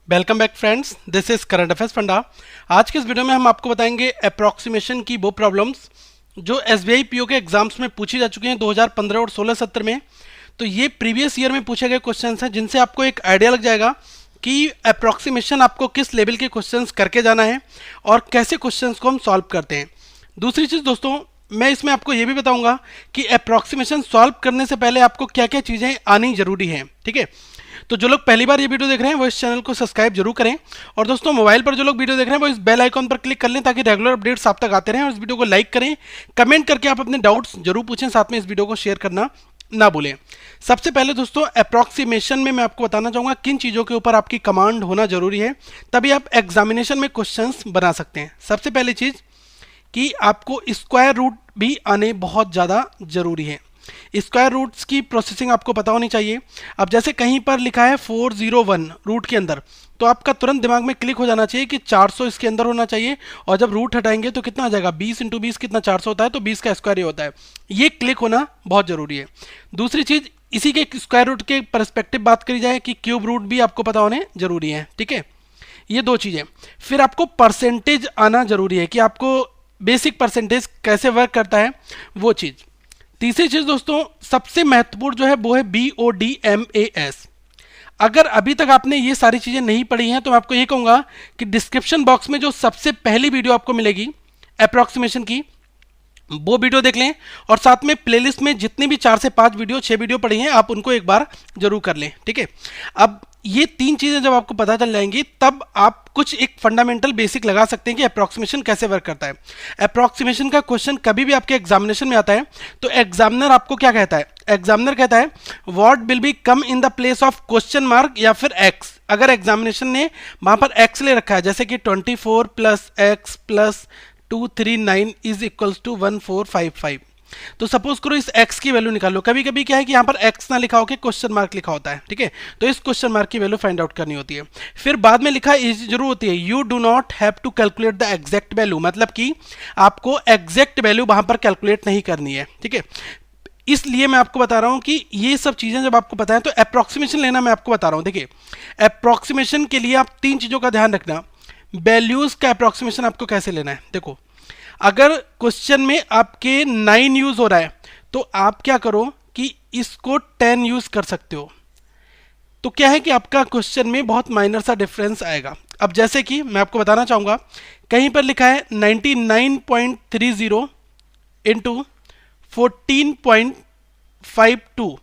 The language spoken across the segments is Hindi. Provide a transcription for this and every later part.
Welcome back friends, this is current affairs funda. आज के इस वीडियो में हम आपको बताएंगे अप्रॉक्सीमेशन की वो प्रॉब्लम्स जो एसबीआई पीओ के एग्जाम्स में पूछी जा चुकी हैं 2015 और 16-17 में। तो ये प्रीवियस ईयर में पूछे गए क्वेश्चंस हैं जिनसे आपको एक आइडिया लग जाएगा कि अप्रॉक्सीमेशन आपको किस लेवल के क्वेश्चंस करके जाना है और कैसे क्वेश्चंस को हम सॉल्व करते हैं। दूसरी चीज़ दोस्तों, मैं इसमें आपको ये भी बताऊंगा कि अप्रॉक्सीमेशन सॉल्व करने से पहले आपको क्या क्या चीज़ें आनी जरूरी हैं। ठीक है, तो जो लोग पहली बार ये वीडियो देख रहे हैं वो इस चैनल को सब्सक्राइब जरूर करें, और दोस्तों मोबाइल पर जो लोग वीडियो देख रहे हैं वो इस बेल आइकॉन पर क्लिक कर लें ताकि रेगुलर अपडेट्स आप तक आते रहें। और इस वीडियो को लाइक करें, कमेंट करके आप अपने डाउट्स जरूर पूछें, साथ में इस वीडियो को शेयर करना ना भूलें। सबसे पहले दोस्तों, अप्रॉक्सीमेशन में मैं आपको बताना चाहूंगा किन चीज़ों के ऊपर आपकी कमांड होना जरूरी है, तभी आप एग्जामिनेशन में क्वेश्चंस बना सकते हैं। सबसे पहली चीज़ कि आपको स्क्वायर रूट भी आने बहुत ज़्यादा जरूरी है। स्क्वायर रूट्स की प्रोसेसिंग आपको पता होनी चाहिए। अब जैसे कहीं पर लिखा है 401 रूट के अंदर, तो आपका तुरंत दिमाग में क्लिक हो जाना चाहिए कि 400 इसके अंदर होना चाहिए, और जब रूट हटाएंगे तो कितना आ जाएगा, 20 × 20 कितना 400 होता है, तो 20 का स्क्वायर ये होता है। ये क्लिक होना बहुत ज़रूरी है। दूसरी चीज़, इसी के स्क्वायर रूट के परस्पेक्टिव बात करी जाए कि क्यूब रूट भी आपको पता होने जरूरी है। ठीक है, ये दो चीज़ें। फिर आपको परसेंटेज आना जरूरी है कि आपको बेसिक परसेंटेज कैसे वर्क करता है, वो चीज़। तीसरी चीज दोस्तों, सबसे महत्वपूर्ण जो है वो है BODMAS। अगर अभी तक आपने ये सारी चीजें नहीं पढ़ी हैं तो मैं आपको ये कहूंगा कि डिस्क्रिप्शन बॉक्स में जो सबसे पहली वीडियो आपको मिलेगी अप्रॉक्सीमेशन की, वो वीडियो देख लें, और साथ में प्लेलिस्ट में जितनी भी 4 से 5 वीडियो 6 वीडियो पड़ी हैं आप उनको एक बार जरूर कर लें। ठीक है, अब ये 3 चीज़ें जब आपको पता चल जाएंगी तब आप कुछ एक फंडामेंटल बेसिक लगा सकते हैं कि अप्रॉक्सीमेशन कैसे वर्क करता है। अप्रॉक्सीमेशन का क्वेश्चन कभी भी आपके एग्जामिनेशन में आता है तो एग्जामिनर आपको क्या कहता है, एग्जामिनर कहता है what will be come in the place of question mark या फिर एक्स। अगर एग्जामिनेशन ने वहां पर एक्स ले रखा है, जैसे कि 24 + x + 239 इज इक्वल्स टू 1455, तो सपोज करो इस x की वैल्यू निकालो। कभी कभी क्या है कि यहाँ पर x ना लिखा होकर क्वेश्चन मार्क लिखा होता है। ठीक है, तो इस क्वेश्चन मार्क की वैल्यू फाइंड आउट करनी होती है। फिर बाद में लिखा इज जरूर होती है, you do not have to calculate the exact value, मतलब कि आपको एग्जैक्ट वैल्यू वहां पर कैलकुलेट नहीं करनी है। ठीक है, इसलिए मैं आपको बता रहा हूं कि ये सब चीजें जब आपको पता है तो अप्रॉक्सीमेशन लेना मैं आपको बता रहा हूं। देखिए, अप्रॉक्सीमेशन के लिए आप 3 चीजों का ध्यान रखना। वैल्यूज का अप्रॉक्सीमेशन आपको कैसे लेना है, देखो अगर क्वेश्चन में आपके 9 यूज हो रहा है तो आप क्या करो कि इसको 10 यूज कर सकते हो, तो क्या है कि आपका क्वेश्चन में बहुत माइनर सा डिफरेंस आएगा। अब जैसे कि मैं आपको बताना चाहूंगा, कहीं पर लिखा है 99.30 इंटू 14.52,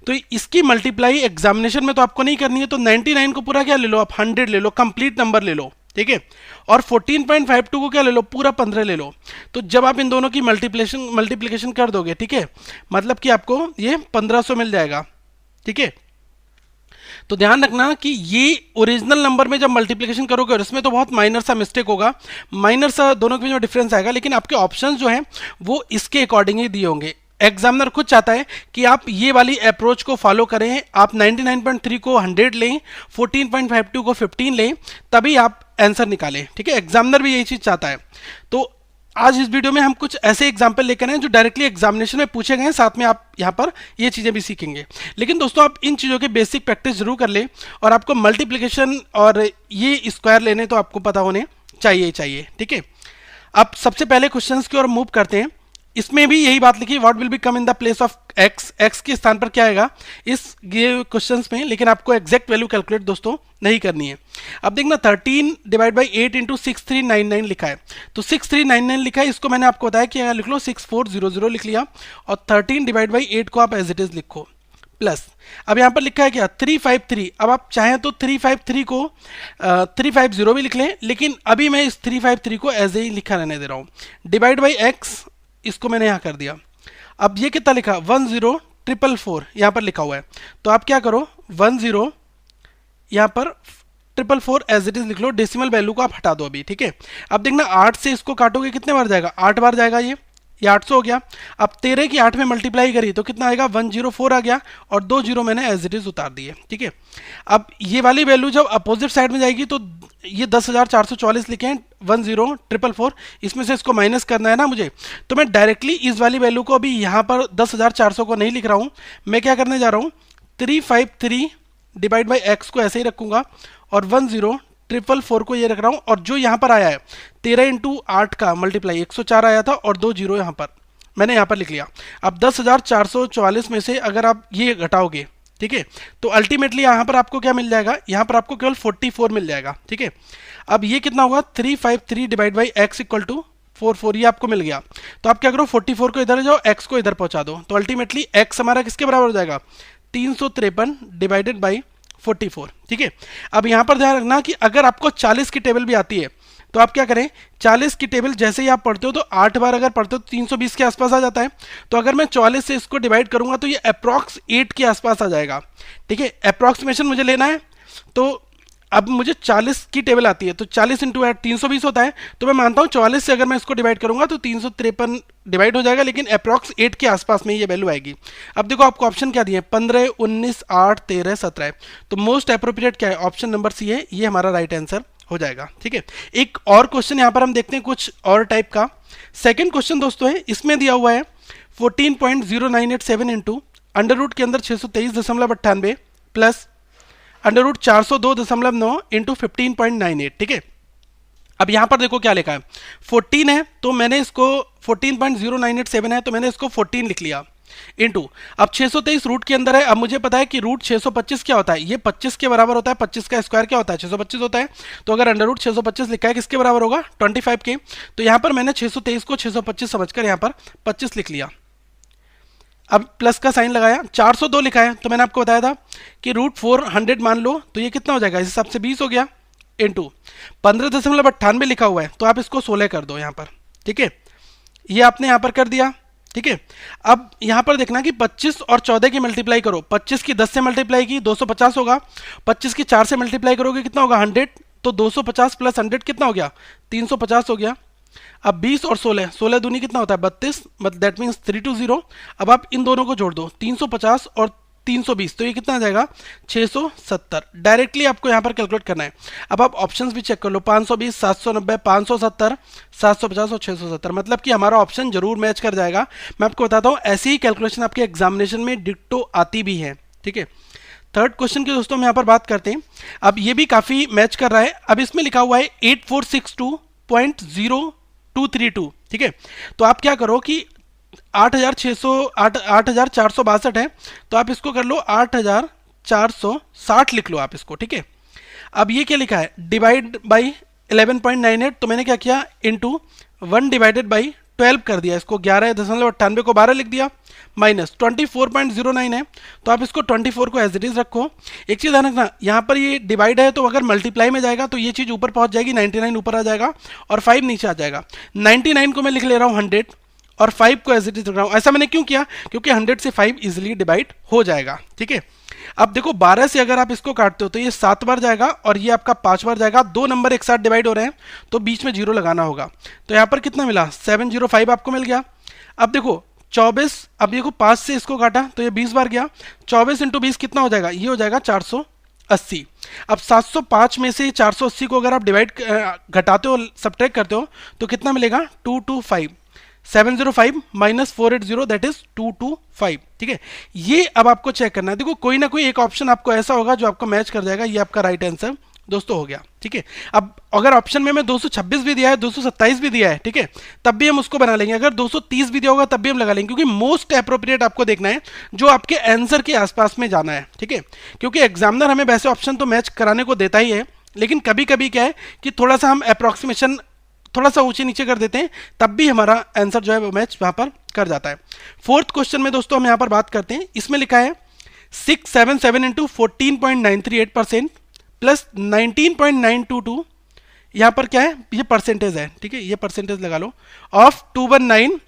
तो इसकी मल्टीप्लाई एग्जामिनेशन में तो आपको नहीं करनी है, तो 99 को पूरा क्या ले लो, आप 100 ले लो, कंप्लीट नंबर ले लो। ठीक है, और 14.52 को क्या ले लो, पूरा 15 ले लो। तो जब आप इन दोनों की मल्टीप्लिकेशन कर दोगे, ठीक है, मतलब कि आपको ये 1500 मिल जाएगा। ठीक है, तो ध्यान रखना कि ये ओरिजिनल नंबर में जब मल्टीप्लिकेशन करोगे और इसमें तो बहुत माइनर सा मिस्टेक होगा, माइनर सा दोनों के बीच में डिफरेंस आएगा, लेकिन आपके ऑप्शंस जो हैं वो इसके अकॉर्डिंग ही दिए होंगे। एग्जामिनर खुद चाहता है कि आप ये वाली अप्रोच को फॉलो करें, आप 99.3 को 100 लें, 14.52 को 15 लें, तभी आप आंसर निकालें। ठीक है, एग्जामिनर भी यही चीज चाहता है। तो आज इस वीडियो में हम कुछ ऐसे एग्जाम्पल लेकर आए जो डायरेक्टली एग्जामिनेशन में पूछे गए हैं, साथ में आप यहाँ पर ये चीज़ें भी सीखेंगे। लेकिन दोस्तों आप इन चीज़ों के बेसिक प्रैक्टिस जरूर कर लें, और आपको मल्टीप्लिकेशन और ये स्क्वायर लेने तो आपको पता होने चाहिए ही चाहिए। ठीक है, अब सबसे पहले क्वेश्चंस की ओर मूव करते हैं। इसमें भी यही बात लिखी, what will be come in the place of x, x के स्थान पर क्या आएगा इस ये क्वेश्चंस में, लेकिन आपको एग्जैक्ट वैल्यू कैलकुलेट दोस्तों नहीं करनी है। अब देखना 13 / 8 × 6399 लिखा है, तो 6399 लिखा है, इसको मैंने आपको बताया कि यहाँ लिख लो 6400 लिख लिया, और 13 / 8 को आप एज इट इज लिखो, प्लस अब यहाँ पर लिखा है क्या 353। अब आप चाहें तो 353 को 350 भी लिख लें, लेकिन अभी मैं इस 353 को एज ए लिखा रहने दे रहा हूँ। डिवाइड बाई एक्स, इसको मैंने यहाँ कर दिया। अब ये कितना लिखा 10444 यहाँ पर लिखा हुआ है, तो आप क्या करो 10 यहाँ पर 444 एज इट इज लिख लो, डेसिमल वैल्यू को आप हटा दो अभी। ठीक है, अब देखना 8 से इसको काटोगे कितने बार जाएगा, 8 बार जाएगा, ये 800 हो गया। अब 13 की 8 में मल्टीप्लाई करी तो कितना आएगा 104 आ गया, और 2 जीरो मैंने एज इट इज उतार दिए। ठीक है, अब ये वाली वैल्यू जब अपोजिट साइड में जाएगी तो ये 10,444 लिखे हैं, 10444, इसमें से इसको माइनस करना है ना मुझे, तो मैं डायरेक्टली इस वाली वैल्यू को अभी यहाँ पर 10,400 को नहीं लिख रहा हूँ, मैं क्या करने जा रहा हूँ 353 डिवाइड बाई एक्स को ऐसे ही रखूंगा और 10,444 को ये रख रहा हूँ, और जो यहाँ पर आया है 13 इंटू 8 का मल्टीप्लाई 104 आया था और 2 जीरो यहाँ पर मैंने यहाँ पर लिख लिया। अब 10,444 में से अगर आप ये घटाओगे, ठीक है, तो अल्टीमेटली यहाँ पर आपको क्या मिल जाएगा, यहाँ पर आपको केवल 44 मिल जाएगा, ठीक है। अब ये कितना होगा 353 divide by X equal to 44, ये आपको मिल गया। तो आप क्या करो 44 को इधर जाओ, एक्स को इधर पहुंचा दो, तो अल्टीमेटली एक्स हमारा किसके बराबर हो जाएगा 353 डिवाइडेड बाई 44, ठीक है। अब यहाँ पर ध्यान रखना कि अगर आपको 40 की टेबल भी आती है तो आप क्या करें, 40 की टेबल जैसे ही आप पढ़ते हो तो 8 बार अगर पढ़ते हो तो 320 के आसपास आ जाता है। तो अगर मैं 44 से इसको डिवाइड करूंगा तो ये अप्रॉक्स 8 के आसपास आ जाएगा, ठीक है। अप्रॉक्सीमेशन मुझे लेना है, तो अब मुझे 40 की टेबल आती है तो 40 इंटू 8 320 होता है, तो मैं मानता हूँ 44 से अगर मैं इसको डिवाइड करूंगा तो 353 डिवाइड हो जाएगा, लेकिन अप्रॉक्स 8 के आसपास में ये वैल्यू आएगी। अब देखो आपको ऑप्शन क्या दिए 15, 19, 8, 13, 17, तो मोस्ट अप्रोप्रिएट क्या है, ऑप्शन नंबर सी है, ये हमारा राइट आंसर हो जाएगा, ठीक है। एक और क्वेश्चन यहाँ पर हम देखते हैं कुछ और टाइप का। सेकंड क्वेश्चन दोस्तों है, इसमें दिया हुआ है 14.0987 इंटू अंडर रूट के अंदर 623.98 प्लस अंडर रूट 402.9 इंटू 15.98, ठीक है। अब यहां पर देखो क्या लिखा है 14 है, तो मैंने इसको 14.0987 है तो मैंने इसको 14 लिख लिया इंटू, अब 623 रूट के अंदर है। अब मुझे पता है कि रूट 625 क्या होता है, ये 25 के बराबर होता है, 25 का स्क्वायर क्या होता है 625 होता है। तो अगर अंडर रूट 625 लिखा है किसके बराबर होगा 25 के, तो यहां पर मैंने 623 को 625 समझकर यहां पर 25 लिख लिया। अब प्लस का साइन लगाया, 402 लिखा है तो मैंने आपको बताया था कि रूट 400 मान लो, तो ये कितना हो जाएगा इस हिसाब से 20 हो गया, इंटू 15.98 लिखा हुआ है तो आप इसको 16 कर दो यहाँ पर, ठीक है। ये आपने यहाँ पर कर दिया, ठीक है। अब यहाँ पर देखना कि 25 और 14 की मल्टीप्लाई करो, 25 की 10 से मल्टीप्लाई की 250 होगा, 25 की 4 से मल्टीप्लाई करोगे कितना होगा 100, तो 250 प्लस 100 कितना हो गया 350 हो गया। अब 20 और 16, 16 दूनी कितना होता है 32, मतलब दैट मीन्स 320। अब आप इन दोनों को जोड़ दो 350 और 320, तो ये कितना आ जाएगा 670। डायरेक्टली आपको यहाँ पर कैलकुलेट करना है। अब आप ऑप्शंस भी चेक कर लो 520, 790, 570, 750 और 670, मतलब कि हमारा ऑप्शन जरूर मैच कर जाएगा। मैं आपको बताता हूँ ऐसी ही कैलकुलेशन आपके एग्जामिनेशन में डिक्टो आती भी है, ठीक है। थर्ड क्वेश्चन की दोस्तों हम यहाँ पर बात करते हैं। अब ये भी काफी मैच कर रहा है। अब इसमें लिखा हुआ है 8462.0232, ठीक है। तो आप क्या करो कि 8,462 है तो आप इसको कर लो 8,460 लिख लो आप इसको, ठीक है। अब ये क्या लिखा है डिवाइड बाई 11.98, तो मैंने क्या किया इंटू 1 डिवाइडेड बाई 12 कर दिया, इसको 11.98 को 12 लिख दिया, माइनस 24.09 है तो आप इसको 24 को एज इट इज रखो। एक चीज ध्यान रखना, यहाँ पर ये डिवाइड है तो अगर मल्टीप्लाई में जाएगा तो ये चीज ऊपर पहुंच जाएगी, 99 ऊपर आ जाएगा और 5 नीचे आ जाएगा। 99 को मैं लिख ले रहा हूँ 100 और 5 को एज इट इज रख रहा हूँ। ऐसा मैंने क्यों किया, क्योंकि 100 से 5 इजिली डिवाइड हो जाएगा, ठीक है। अब देखो 12 से अगर आप इसको काटते हो तो ये 7 बार जाएगा और ये आपका 5 बार जाएगा, दो नंबर एक साथ डिवाइड हो रहे हैं तो बीच में जीरो लगाना होगा। तो यहाँ पर कितना मिला 705 आपको मिल गया। अब देखो 24, अब देखो 5 से इसको काटा तो ये 20 बार गया, 24 इंटू 20 कितना हो जाएगा, ये हो जाएगा 480। अब 705 में से 480 को अगर आप डिवाइड घटाते हो सब्ट्रैक्ट करते हो तो कितना मिलेगा 225, 705 माइनस 480 दैट इज 225, ठीक है। ये अब आपको चेक करना है। देखो कोई ना कोई एक ऑप्शन आपको ऐसा होगा जो आपको मैच कर जाएगा, ये आपका राइट आंसर दोस्तों हो गया, ठीक है। अब अगर ऑप्शन में 226 भी दिया है, 227 भी दिया है, ठीक है, तब भी हम उसको बना लेंगे। अगर 230 भी दिया होगा तब भी हम लगा लेंगे, क्योंकि मोस्ट अप्रोप्रिएट आपको देखना है जो आपके आंसर के आसपास में जाना है, ठीक है। क्योंकि एग्जामिनर हमें वैसे ऑप्शन तो मैच कराने को देता ही है, लेकिन कभी कभी क्या है कि थोड़ा सा हम अप्रोक्सीमेशन थोड़ा सा ऊंचे नीचे कर देते हैं, तब भी हमारा आंसर जो है वो मैच वहां पर कर जाता है। फोर्थ क्वेश्चन में दोस्तों हम यहां पर बात करते हैं। इसमें लिखा है 677 इंटू 14.938% प्लस 19.922, यहां पर क्या है ये परसेंटेज है, ठीक है, ये परसेंटेज लगा लो, ऑफ 219,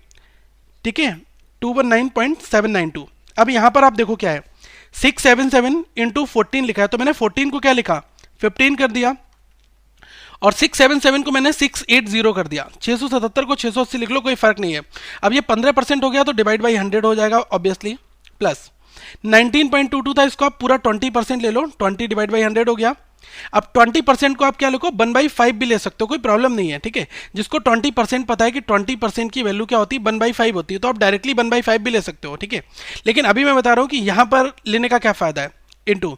ठीक है, 219.792। अब यहां पर आप देखो क्या है 677 इंटू 14 लिखा है, तो मैंने 14 को क्या लिखा 15 कर दिया और 677 को मैंने 680 कर दिया, 677 को 680 लिख लो, कोई फर्क नहीं है। अब ये 15% हो गया तो डिवाइड बाई 100 हो जाएगा ऑब्वियसली, प्लस 19.22 था, इसको आप पूरा 20% ले लो, 20 डिवाइड बाई 100 हो गया। अब 20% को आप क्या लिखो 1/5 भी ले सकते हो, कोई प्रॉब्लम नहीं है, ठीक है। जिसको 20% पता है कि 20% की वैल्यू क्या होती है 1/5 होती है, तो आप डायरेक्टली 1/5 भी ले सकते हो, ठीक है। लेकिन अभी मैं बता रहा हूं कि यहां पर लेने का क्या फायदा है, इंटू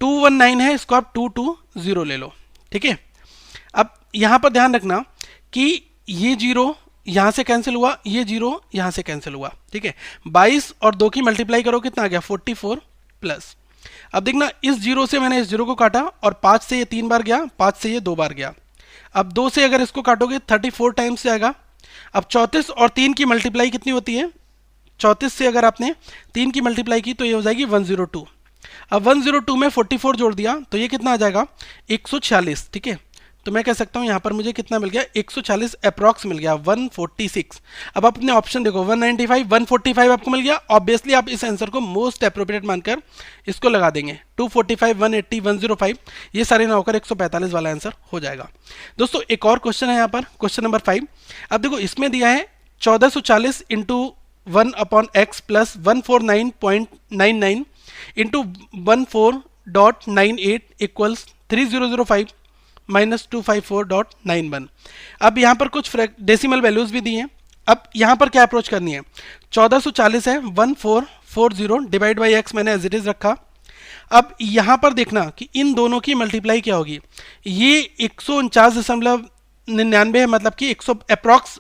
219 है, इसको आप 220 ले लो, ठीक है। अब यहां पर ध्यान रखना कि ये जीरो यहां से कैंसिल हुआ, ये जीरो यहां से कैंसिल हुआ, ठीक है। 22 और 2 की मल्टीप्लाई करो, कितना आ गया 44 प्लस। अब देखना इस जीरो से मैंने इस जीरो को काटा और 5 से ये 3 बार गया, 5 से ये 2 बार गया। अब 2 से अगर इसको काटोगे 34 टाइम्स से आएगा। अब 34 और 3 की मल्टीप्लाई कितनी होती है, 34 से अगर आपने 3 की मल्टीप्लाई की तो ये हो जाएगी 102। अब 102 में 44 जोड़ दिया तो ये कितना आ जाएगा 146, ठीक है। तो मैं कह सकता हूं यहां पर मुझे कितना मिल गया 140 अप्रॉक्स मिल गया 146। अब आप अपने ऑप्शन देखो 195 145 आपको मिल गया। ऑब्वियसली आप इस आंसर को मोस्ट अप्रोप्रिएट मानकर इसको लगा देंगे 245 180 105, ये सारे ना होकर 145 वाला आंसर हो जाएगा। दोस्तों एक और क्वेश्चन है यहाँ पर, क्वेश्चन नंबर 5। अब देखो इसमें दिया है 1440 into 1/x plus 149.99 into 14.98 equals 3005 minus 254.91। अब यहाँ पर कुछ डेसिमल वैल्यूज भी दी हैं। अब यहाँ पर क्या अप्रोच करनी है, 1440 है 1440 डिवाइड बाई एक्स मैंने एज इट इज रखा। अब यहाँ पर देखना कि इन दोनों की मल्टीप्लाई क्या होगी, ये 149.99 है, मतलब कि 100 approx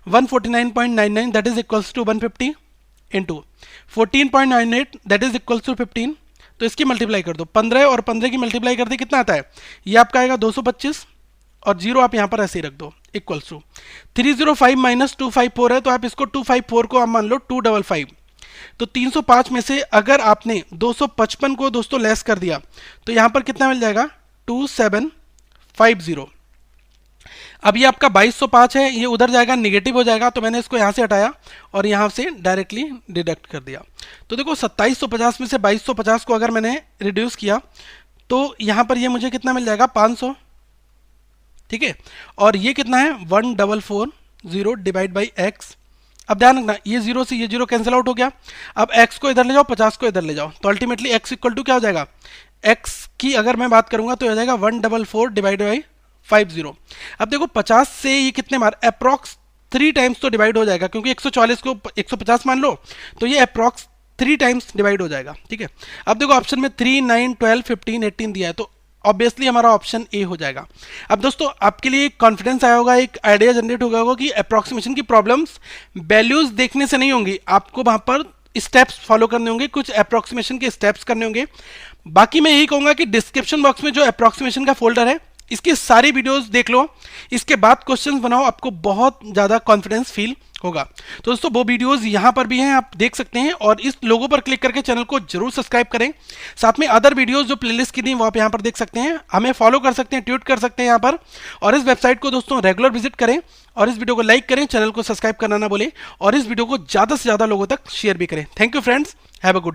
149.99 that is equals to 150 into 14.98 that is equals to 15। तो इसकी मल्टीप्लाई कर दो, 15 और 15 की मल्टीप्लाई कर दे कितना आता है, ये आपका आएगा 225 और जीरो आप यहां पर ऐसे ही रख दो इक्वल्स टू 305 माइनस 254 है, तो आप इसको 254 को आप मान लो 255। तो 305 में से अगर आपने 255 को दोस्तों लेस कर दिया तो यहां पर कितना मिल जाएगा 2750। अब ये आपका 2205 है, ये उधर जाएगा निगेटिव हो जाएगा, तो मैंने इसको यहाँ से हटाया और यहाँ से डायरेक्टली डिडक्ट कर दिया। तो देखो 2750 में से 2250 को अगर मैंने रिड्यूस किया तो यहाँ पर ये मुझे कितना मिल जाएगा 500, ठीक है। और ये कितना है 1440 डिवाइड बाई एक्स। अब ध्यान रखना ये जीरो से ये जीरो कैंसिल आउट हो गया। अब x को इधर ले जाओ, 50 को इधर ले जाओ, तो अल्टीमेटली x इक्वल टू क्या हो जाएगा, x की अगर मैं बात करूंगा तो हो जाएगा 144 डिवाइड बाई 50। अब देखो 50 से ये कितने बार अप्रॉक्स 3 टाइम्स तो डिवाइड हो जाएगा, क्योंकि 140 को 150 मान लो तो ये अप्रॉक्स 3 टाइम्स डिवाइड हो जाएगा, ठीक है। अब देखो ऑप्शन में 3 9 12 15 18 दिया है, तो ऑब्वियसली हमारा ऑप्शन ए हो जाएगा। अब दोस्तों आपके लिए कॉन्फिडेंस आया होगा, एक आइडिया जनरेट हो गया होगा कि अप्रॉक्सीमेशन की प्रॉब्लम्स वैल्यूज देखने से नहीं होंगी, आपको वहां पर स्टेप्स फॉलो करने होंगे, कुछ अप्रॉक्सीमेशन के स्टेप्स करने होंगे। बाकी मैं यही कहूंगा कि डिस्क्रिप्शन बॉक्स में जो अप्रॉक्सीमेशन का फोल्डर है इसकी सारी वीडियोस देख लो, इसके बाद क्वेश्चंस बनाओ, आपको बहुत ज़्यादा कॉन्फिडेंस फील होगा। तो दोस्तों वो वीडियोस यहाँ पर भी हैं, आप देख सकते हैं, और इस लोगो पर क्लिक करके चैनल को जरूर सब्सक्राइब करें। साथ में अदर वीडियोस जो प्लेलिस्ट की थी वो आप यहाँ पर देख सकते हैं, हमें फॉलो कर सकते हैं, ट्वीट कर सकते हैं यहाँ पर, और इस वेबसाइट को दोस्तों रेगुलर विजिट करें, और इस वीडियो को लाइक करें, चैनल को सब्सक्राइब करना ना बोले, और इस वीडियो को ज़्यादा से ज़्यादा लोगों तक शेयर भी करें। Thank you friends, have a good day.